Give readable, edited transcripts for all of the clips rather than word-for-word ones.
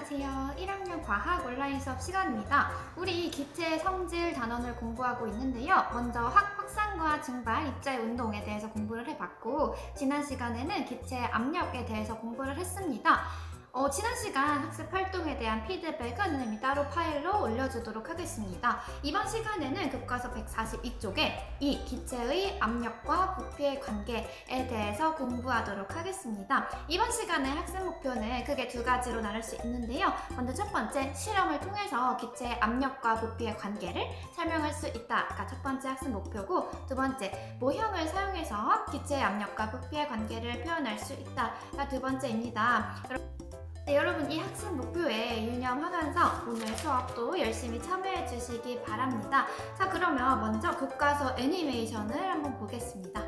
안녕하세요. 1학년 과학 온라인 수업 시간입니다. 우리 기체 성질 단원을 공부하고 있는데요. 먼저 확산과 증발, 입자의 운동에 대해서 공부를 해봤고, 지난 시간에는 기체의 압력에 대해서 공부를 했습니다. 지난 시간 학습 활동에 대한 피드백은 선생님이 따로 파일로 올려주도록 하겠습니다. 이번 시간에는 교과서 142쪽에 이 기체의 압력과 부피의 관계에 대해서 공부하도록 하겠습니다. 이번 시간의 학습 목표는 크게 두 가지로 나눌 수 있는데요. 먼저 첫 번째, 실험을 통해서 기체의 압력과 부피의 관계를 설명할 수 있다가 첫 번째 학습 목표고, 두 번째, 모형을 사용해서 기체의 압력과 부피의 관계를 표현할 수 있다가 두 번째입니다. 네, 여러분 이 학습 목표에 유념하면서 오늘 수업도 열심히 참여해 주시기 바랍니다. 자, 그러면 먼저 교과서 애니메이션을 한번 보겠습니다.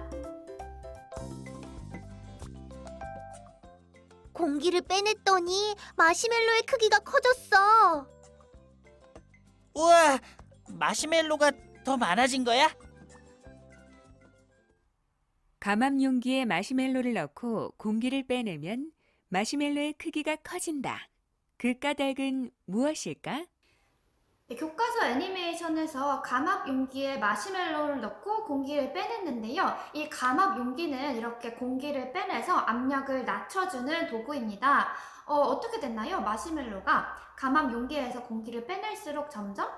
공기를 빼냈더니 마시멜로의 크기가 커졌어. 우와, 마시멜로가 더 많아진 거야? 감압 용기에 마시멜로를 넣고 공기를 빼내면 마시멜로의 크기가 커진다. 그 까닭은 무엇일까? 네, 교과서 애니메이션에서 감압 용기에 마시멜로를 넣고 공기를 빼냈는데요. 이 감압 용기는 이렇게 공기를 빼내서 압력을 낮춰주는 도구입니다. 어떻게 됐나요? 마시멜로가 감압 용기에서 공기를 빼낼수록 점점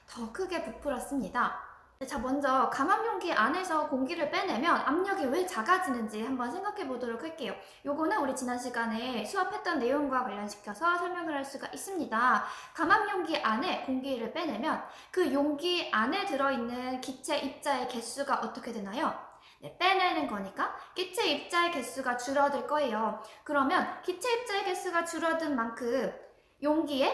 더 크게 부풀었습니다. 자, 먼저 감압 용기 안에서 공기를 빼내면 압력이 왜 작아지는지 한번 생각해 보도록 할게요. 요거는 우리 지난 시간에 수업했던 내용과 관련시켜서 설명을 할 수가 있습니다. 감압 용기 안에 공기를 빼내면 그 용기 안에 들어있는 기체 입자의 개수가 어떻게 되나요? 네, 빼내는 거니까 기체 입자의 개수가 줄어들 거예요. 그러면 기체 입자의 개수가 줄어든 만큼 용기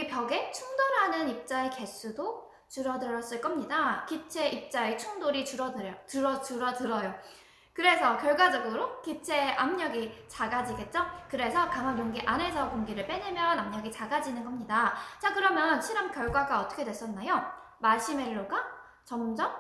벽에 충돌하는 입자의 개수도 줄어들었을 겁니다. 기체 입자의 충돌이 줄어들어요. 그래서 결과적으로 기체의 압력이 작아지겠죠? 그래서 감압 용기 안에서 공기를 빼내면 압력이 작아지는 겁니다. 자, 그러면 실험 결과가 어떻게 됐었나요? 마시멜로가 점점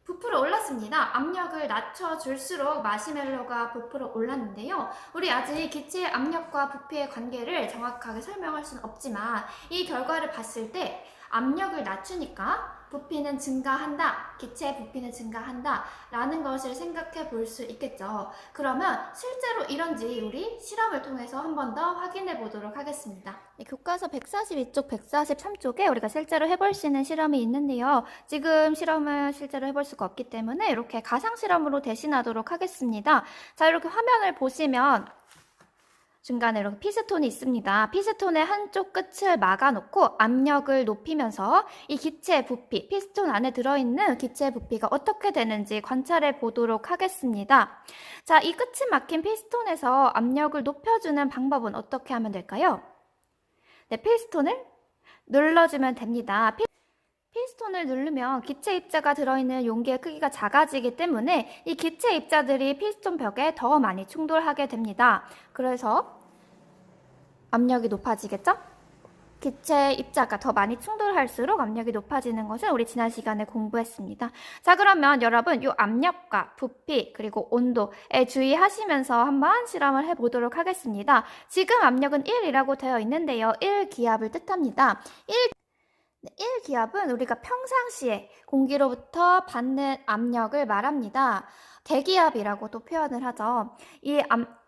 부풀어 올랐습니다. 압력을 낮춰줄수록 마시멜로가 부풀어 올랐는데요. 우리 아직 기체의 압력과 부피의 관계를 정확하게 설명할 수는 없지만 이 결과를 봤을 때 압력을 낮추니까 부피는 증가한다, 기체의 부피는 증가한다 라는 것을 생각해 볼 수 있겠죠. 그러면 실제로 이런지 우리 실험을 통해서 한 번 더 확인해 보도록 하겠습니다. 네, 교과서 142쪽, 143쪽에 우리가 실제로 해볼 수 있는 실험이 있는데요. 지금 실험을 실제로 해볼 수가 없기 때문에 이렇게 가상 실험으로 대신하도록 하겠습니다. 자, 이렇게 화면을 보시면 중간에 이렇게 피스톤이 있습니다. 피스톤의 한쪽 끝을 막아놓고 압력을 높이면서 이 기체의 부피, 피스톤 안에 들어있는 기체의 부피가 어떻게 되는지 관찰해 보도록 하겠습니다. 자, 이 끝이 막힌 피스톤에서 압력을 높여주는 방법은 어떻게 하면 될까요? 네, 피스톤을 눌러주면 됩니다. 피스톤을 누르면 기체 입자가 들어있는 용기의 크기가 작아지기 때문에 이 기체 입자들이 피스톤 벽에 더 많이 충돌하게 됩니다. 그래서 압력이 높아지겠죠? 기체 입자가 더 많이 충돌할수록 압력이 높아지는 것을 우리 지난 시간에 공부했습니다. 자, 그러면 여러분 이 압력과 부피 그리고 온도에 주의하시면서 한번 실험을 해보도록 하겠습니다. 지금 압력은 1이라고 되어 있는데요. 1기압을 뜻합니다. 1기압은 우리가 평상시에 공기로부터 받는 압력을 말합니다. 대기압이라고도 표현을 하죠. 이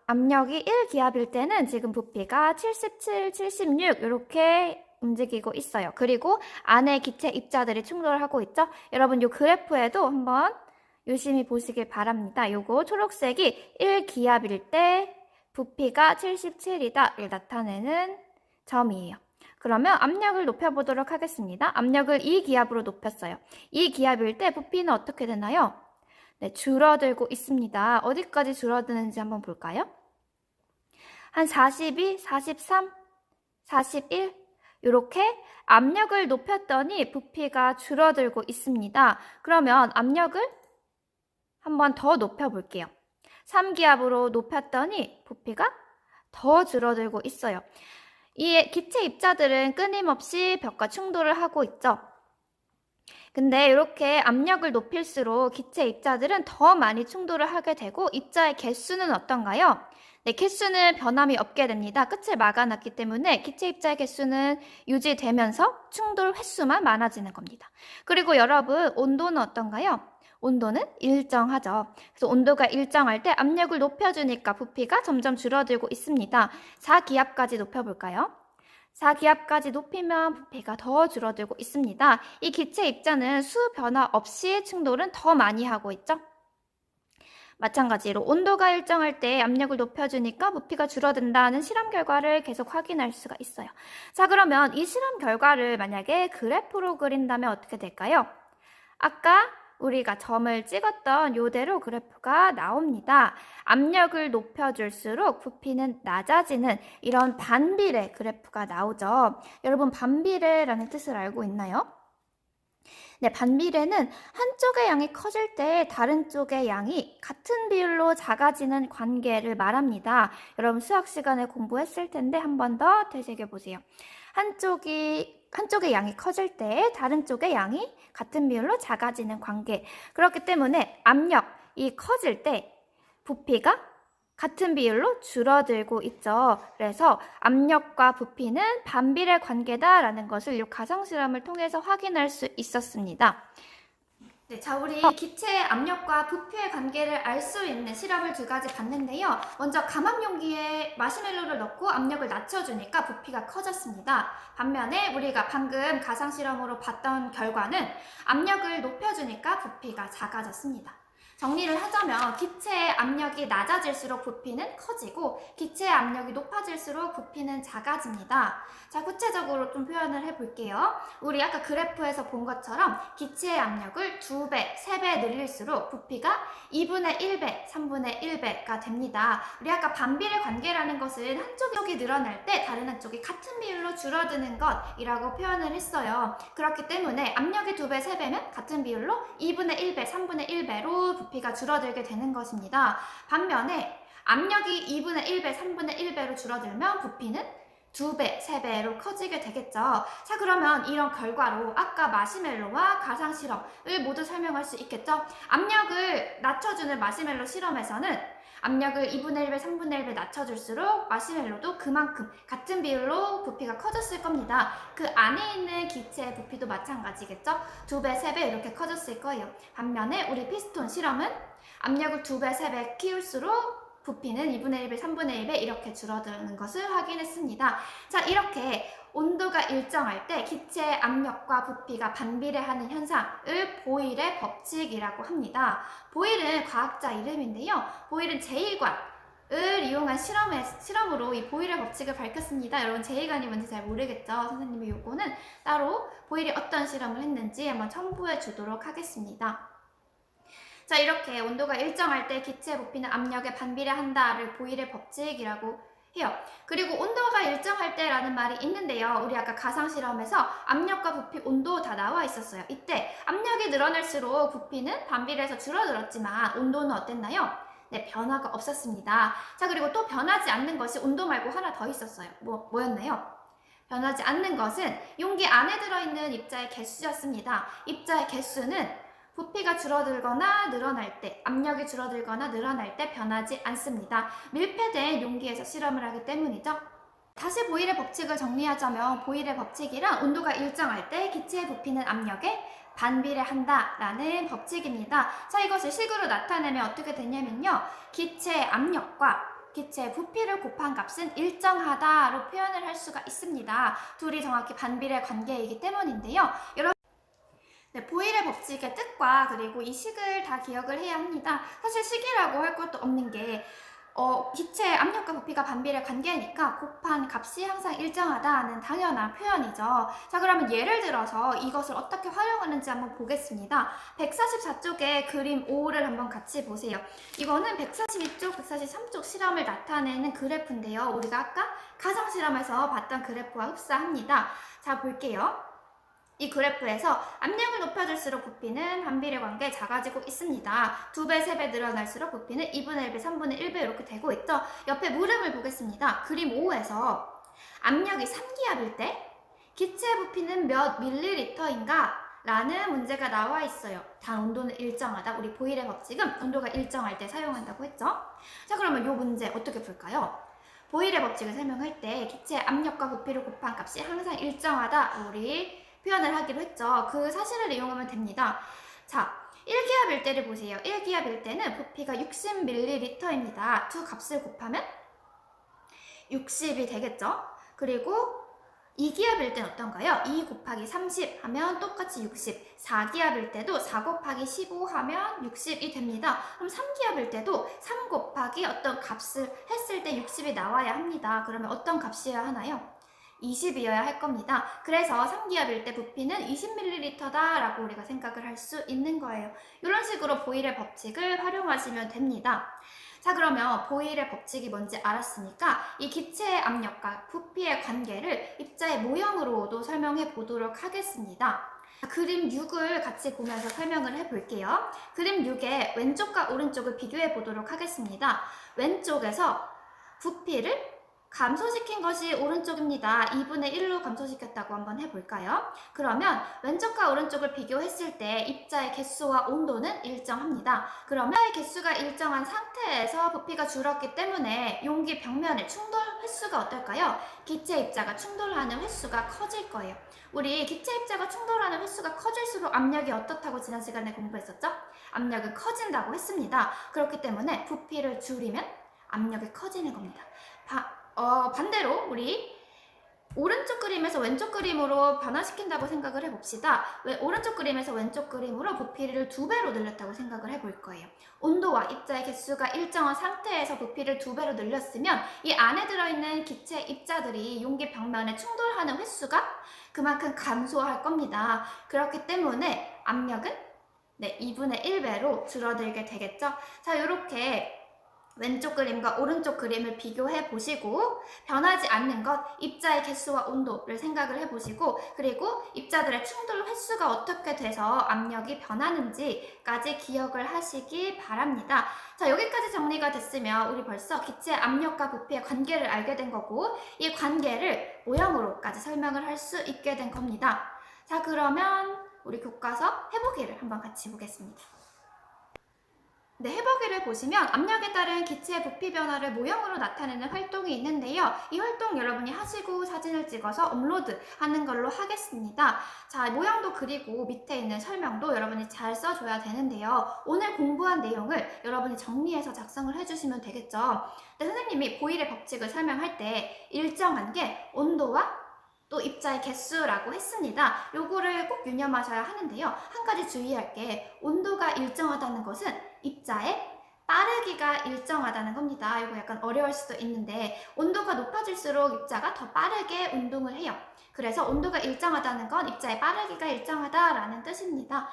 압력이 1기압일 때는 지금 부피가 77, 76 이렇게 움직이고 있어요. 그리고 안에 기체 입자들이 충돌하고 있죠. 여러분 이 그래프에도 한번 유심히 보시길 바랍니다. 요거 초록색이 1기압일 때 부피가 77이다를 나타내는 점이에요. 그러면 압력을 높여보도록 하겠습니다. 압력을 2기압으로 높였어요. 2기압일 때 부피는 어떻게 되나요? 네, 줄어들고 있습니다. 어디까지 줄어드는지 한번 볼까요? 한 42, 43, 41 이렇게 압력을 높였더니 부피가 줄어들고 있습니다. 그러면 압력을 한번 더 높여볼게요. 3기압으로 높였더니 부피가 더 줄어들고 있어요. 이 기체 입자들은 끊임없이 벽과 충돌을 하고 있죠. 근데 이렇게 압력을 높일수록 기체 입자들은 더 많이 충돌을 하게 되고 입자의 개수는 어떤가요? 네, 개수는 변함이 없게 됩니다. 끝을 막아놨기 때문에 기체 입자의 개수는 유지되면서 충돌 횟수만 많아지는 겁니다. 그리고 여러분, 온도는 어떤가요? 온도는 일정하죠. 그래서 온도가 일정할 때 압력을 높여주니까 부피가 점점 줄어들고 있습니다. 4기압까지 높여볼까요? 4기압까지 높이면 부피가 더 줄어들고 있습니다. 이 기체 입자는 수 변화 없이 충돌은 더 많이 하고 있죠. 마찬가지로 온도가 일정할 때 압력을 높여주니까 부피가 줄어든다는 실험 결과를 계속 확인할 수가 있어요. 자, 그러면 이 실험 결과를 만약에 그래프로 그린다면 어떻게 될까요? 아까 우리가 점을 찍었던 이대로 그래프가 나옵니다. 압력을 높여줄수록 부피는 낮아지는 이런 반비례 그래프가 나오죠. 여러분, 반비례라는 뜻을 알고 있나요? 네, 반비례는 한쪽의 양이 커질 때 다른 쪽의 양이 같은 비율로 작아지는 관계를 말합니다. 여러분 수학 시간에 공부했을 텐데 한 번 더 되새겨보세요. 한쪽의 양이 커질 때 다른 쪽의 양이 같은 비율로 작아지는 관계. 그렇기 때문에 압력이 커질 때 부피가 같은 비율로 줄어들고 있죠. 그래서 압력과 부피는 반비례 관계다라는 것을 이 가상 실험을 통해서 확인할 수 있었습니다. 네, 자, 우리 기체의 압력과 부피의 관계를 알 수 있는 실험을 2가지 봤는데요. 먼저 감압 용기에 마시멜로를 넣고 압력을 낮춰주니까 부피가 커졌습니다. 반면에 우리가 방금 가상 실험으로 봤던 결과는 압력을 높여주니까 부피가 작아졌습니다. 정리를 하자면 기체의 압력이 낮아질수록 부피는 커지고 기체의 압력이 높아질수록 부피는 작아집니다. 자, 구체적으로 좀 표현을 해볼게요. 우리 아까 그래프에서 본 것처럼 기체의 압력을 2배, 3배 늘릴수록 부피가 2분의 1배, 3분의 1배가 됩니다. 우리 아까 반비례 관계라는 것은 한쪽이 늘어날 때 다른 한쪽이 같은 비율로 줄어드는 것이라고 표현을 했어요. 그렇기 때문에 압력이 2배, 3배면 같은 비율로 2분의 1배, 3분의 1배로 부피가 줄어들게 되는 것입니다. 반면에 압력이 2분의 1배, 3분의 1배로 줄어들면 부피는 2배, 3배로 커지게 되겠죠. 자, 그러면 이런 결과로 아까 마시멜로와 가상 실험을 모두 설명할 수 있겠죠. 압력을 낮춰주는 마시멜로 실험에서는 압력을 2분의 1배, 3분의 1배 낮춰줄수록 마시멜로도 그만큼 같은 비율로 부피가 커졌을 겁니다. 그 안에 있는 기체의 부피도 마찬가지겠죠. 2배, 3배 이렇게 커졌을 거예요. 반면에 우리 피스톤 실험은 압력을 2배, 3배 키울수록 부피는 2분의 1배, 3분의 1배 이렇게 줄어드는 것을 확인했습니다. 자, 이렇게 온도가 일정할 때 기체의 압력과 부피가 반비례하는 현상을 보일의 법칙이라고 합니다. 보일은 과학자 이름인데요. 보일은 제1관을 이용한 실험으로 이 보일의 법칙을 밝혔습니다. 여러분 제1관이 뭔지 잘 모르겠죠? 선생님이 요거는 따로 보일이 어떤 실험을 했는지 한번 첨부해 주도록 하겠습니다. 자, 이렇게 온도가 일정할 때 기체 부피는 압력에 반비례한다를 보일의 법칙이라고 해요. 그리고 온도가 일정할 때라는 말이 있는데요. 우리 아까 가상 실험에서 압력과 부피, 온도 다 나와 있었어요. 이때 압력이 늘어날수록 부피는 반비례해서 줄어들었지만 온도는 어땠나요? 네, 변화가 없었습니다. 자, 그리고 또 변하지 않는 것이 온도 말고 하나 더 있었어요. 뭐였나요? 변하지 않는 것은 용기 안에 들어있는 입자의 개수였습니다. 입자의 개수는 부피가 줄어들거나 늘어날 때, 압력이 줄어들거나 늘어날 때 변하지 않습니다. 밀폐된 용기에서 실험을 하기 때문이죠. 다시 보일의 법칙을 정리하자면 보일의 법칙이란 온도가 일정할 때 기체의 부피는 압력에 반비례한다라는 법칙입니다. 자, 이것을 식으로 나타내면 어떻게 되냐면요. 기체의 압력과 기체의 부피를 곱한 값은 일정하다로 표현을 할 수가 있습니다. 둘이 정확히 반비례 관계이기 때문인데요. 네, 보일의 법칙의 뜻과 그리고 이 식을 다 기억을 해야 합니다. 사실 식이라고 할 것도 없는 게 기체의 압력과 부피가 반비례 관계니까 곱한 값이 항상 일정하다는 당연한 표현이죠. 자, 그러면 예를 들어서 이것을 어떻게 활용하는지 한번 보겠습니다. 144쪽에 그림 5를 한번 같이 보세요. 이거는 142쪽, 143쪽 실험을 나타내는 그래프인데요. 우리가 아까 가상 실험에서 봤던 그래프와 흡사합니다. 자, 볼게요. 이 그래프에서 압력을 높여줄수록 부피는 반비례 관계에 작아지고 있습니다. 2배, 3배 늘어날수록 부피는 2분의 1배, 3분의 1배 이렇게 되고 있죠. 옆에 물음을 보겠습니다. 그림 5에서 압력이 3기압일 때 기체 부피는 몇 밀리리터인가 라는 문제가 나와 있어요. 단 온도는 일정하다. 우리 보일의 법칙은 온도가 일정할 때 사용한다고 했죠. 자, 그러면 이 문제 어떻게 풀까요? 보일의 법칙을 설명할 때 기체의 압력과 부피를 곱한 값이 항상 일정하다. 우리 표현을 하기로 했죠. 그 사실을 이용하면 됩니다. 자, 1기압 일대를 보세요. 1기압 일대는 부피가 60ml입니다. 두 값을 곱하면 60이 되겠죠. 그리고 2기압일 때는 어떤가요? 2 곱하기 30 하면 똑같이 60. 4기압일 때도 4 곱하기 15 하면 60이 됩니다. 그럼 3기압일 때도 3 곱하기 어떤 값을 했을 때 60이 나와야 합니다. 그러면 어떤 값이어야 하나요? 20이어야 할 겁니다. 그래서 3기압일 때 부피는 20ml다 라고 우리가 생각을 할 수 있는 거예요. 이런 식으로 보일의 법칙을 활용하시면 됩니다. 자, 그러면 보일의 법칙이 뭔지 알았으니까 이 기체의 압력과 부피의 관계를 입자의 모형으로도 설명해 보도록 하겠습니다. 그림 6을 같이 보면서 설명을 해볼게요. 그림 6의 왼쪽과 오른쪽을 비교해 보도록 하겠습니다. 왼쪽에서 부피를 감소시킨 것이 오른쪽입니다. 2분의 1로 감소시켰다고 한번 해볼까요? 그러면 왼쪽과 오른쪽을 비교했을 때 입자의 개수와 온도는 일정합니다. 그러면 입자의 개수가 일정한 상태에서 부피가 줄었기 때문에 용기 벽면의 충돌 횟수가 어떨까요? 기체 입자가 충돌하는 횟수가 커질 거예요. 우리 기체 입자가 충돌하는 횟수가 커질수록 압력이 어떻다고 지난 시간에 공부했었죠? 압력은 커진다고 했습니다. 그렇기 때문에 부피를 줄이면 압력이 커지는 겁니다. 반대로 우리 오른쪽 그림에서 왼쪽 그림으로 변화시킨다고 생각을 해봅시다. 오른쪽 그림에서 왼쪽 그림으로 부피를 2배로 늘렸다고 생각을 해볼 거예요. 온도와 입자의 개수가 일정한 상태에서 부피를 2배로 늘렸으면 이 안에 들어있는 기체 입자들이 용기 벽면에 충돌하는 횟수가 그만큼 감소할 겁니다. 그렇기 때문에 압력은 2분의 1배로 줄어들게 되겠죠. 자, 이렇게 왼쪽 그림과 오른쪽 그림을 비교해 보시고 변하지 않는 것, 입자의 개수와 온도를 생각을 해보시고 그리고 입자들의 충돌 횟수가 어떻게 돼서 압력이 변하는지까지 기억을 하시기 바랍니다. 자, 여기까지 정리가 됐으면 우리 벌써 기체 압력과 부피의 관계를 알게 된 거고 이 관계를 모형으로까지 설명을 할 수 있게 된 겁니다. 자, 그러면 우리 교과서 해보기를 한번 같이 보겠습니다. 네, 해보기를 보시면 압력에 따른 기체의 부피 변화를 모형으로 나타내는 활동이 있는데요. 이 활동 여러분이 하시고 사진을 찍어서 업로드 하는 걸로 하겠습니다. 자, 모형도 그리고 밑에 있는 설명도 여러분이 잘 써줘야 되는데요. 오늘 공부한 내용을 여러분이 정리해서 작성을 해주시면 되겠죠. 네, 선생님이 보일의 법칙을 설명할 때 일정한 게 온도와 또 입자의 개수라고 했습니다. 요거를 꼭 유념하셔야 하는데요. 한 가지 주의할 게 온도가 일정하다는 것은 입자의 빠르기가 일정하다는 겁니다. 이거 약간 어려울 수도 있는데 온도가 높아질수록 입자가 더 빠르게 운동을 해요. 그래서 온도가 일정하다는 건 입자의 빠르기가 일정하다라는 뜻입니다.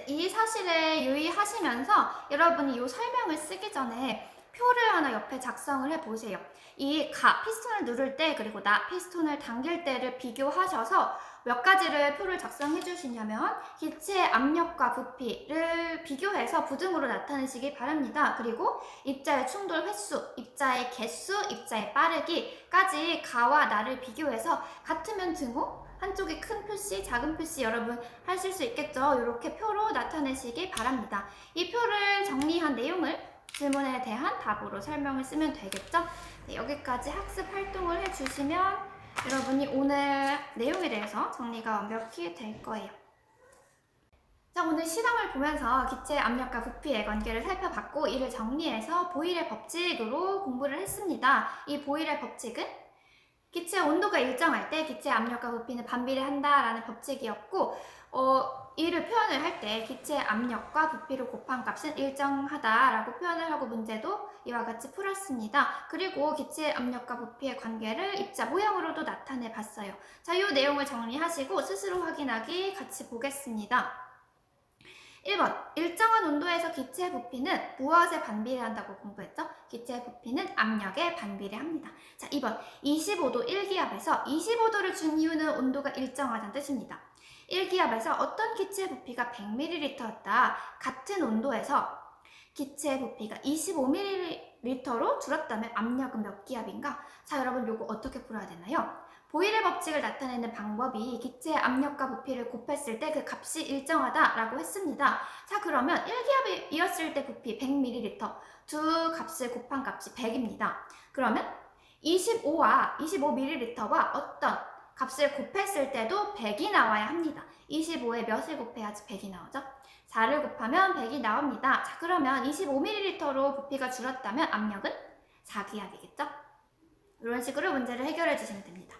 이 사실에 유의하시면서 여러분이 이 설명을 쓰기 전에 표를 하나 옆에 작성을 해보세요. 이 피스톤을 누를 때 그리고 피스톤을 당길 때를 비교하셔서 몇 가지를 표를 작성해 주시냐면 기체의 압력과 부피를 비교해서 부등으로 나타내시기 바랍니다. 그리고 입자의 충돌 횟수, 입자의 개수, 입자의 빠르기까지 가와 나를 비교해서 같으면 등호, 한쪽이 큰 표시, 작은 표시 여러분 하실 수 있겠죠? 이렇게 표로 나타내시기 바랍니다. 이 표를 정리한 내용을 질문에 대한 답으로 설명을 쓰면 되겠죠? 네, 여기까지 학습 활동을 해주시면 여러분이 오늘 내용에 대해서 정리가 완벽히 될 거예요. 자, 오늘 실험을 보면서 기체의 압력과 부피의 관계를 살펴봤고 이를 정리해서 보일의 법칙으로 공부를 했습니다. 이 보일의 법칙은 기체의 온도가 일정할 때 기체의 압력과 부피는 반비례한다라는 법칙이었고 이를 표현을 할 때 기체의 압력과 부피를 곱한 값은 일정하다라고 표현을 하고 문제도 이와 같이 풀었습니다. 그리고 기체의 압력과 부피의 관계를 입자 모형으로도 나타내 봤어요. 자, 이 내용을 정리하시고 스스로 확인하기 같이 보겠습니다. 1번, 일정한 온도에서 기체의 부피는 무엇에 반비례한다고 공부했죠? 기체의 부피는 압력에 반비례합니다. 자, 2번, 25도 1기압에서 25도를 준 이유는 온도가 일정하다는 뜻입니다. 1기압에서 어떤 기체의 부피가 100ml였다. 같은 온도에서 기체의 부피가 25ml로 줄었다면 압력은 몇 기압인가? 자, 여러분 요거 어떻게 풀어야 되나요? 보일의 법칙을 나타내는 방법이 기체의 압력과 부피를 곱했을 때 그 값이 일정하다라고 했습니다. 자, 그러면 1기압이었을 때 부피 100ml, 두 값을 곱한 값이 100입니다. 그러면 25와 25ml와 어떤 값을 곱했을 때도 100이 나와야 합니다. 25에 몇을 곱해야지 100이 나오죠? 4를 곱하면 100이 나옵니다. 자, 그러면 25ml로 부피가 줄었다면 압력은 4기압이겠죠? 이런 식으로 문제를 해결해 주시면 됩니다.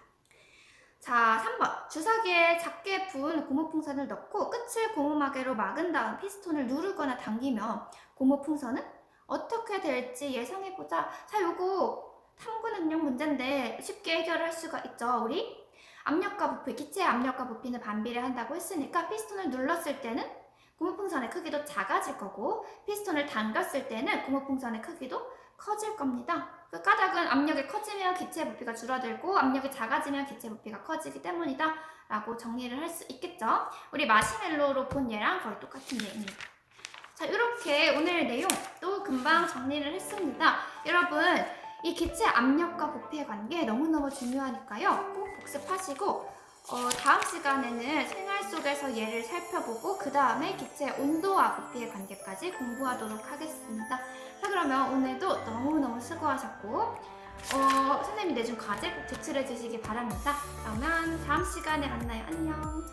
자, 3번. 주사기에 작게 부은 고무풍선을 넣고 끝을 고무마개로 막은 다음 피스톤을 누르거나 당기면 고무풍선은 어떻게 될지 예상해보자. 자, 요거 탐구 능력 문제인데 쉽게 해결할 수가 있죠. 우리 압력과 부피, 기체의 압력과 부피는 반비례한다고 했으니까 피스톤을 눌렀을 때는 고무풍선의 크기도 작아질 거고 피스톤을 당겼을 때는 고무풍선의 크기도 커질 겁니다. 그 까닭은 압력이 커지면 기체의 부피가 줄어들고 압력이 작아지면 기체의 부피가 커지기 때문이다 라고 정리를 할 수 있겠죠. 우리 마시멜로로 본 예랑 거의 똑같은 예입니다. 자, 이렇게 오늘 내용도 금방 정리를 했습니다. 여러분, 이 기체 압력과 부피의 관계 너무너무 중요하니까요. 꼭 복습하시고 다음 시간에는 생활 속에서 예를 살펴보고 그 다음에 기체의 온도와 부피의 관계까지 공부하도록 하겠습니다. 자, 그러면 오늘도 너무너무 수고하셨고 선생님이 내준 과제 꼭 제출해 주시기 바랍니다. 그러면 다음 시간에 만나요. 안녕.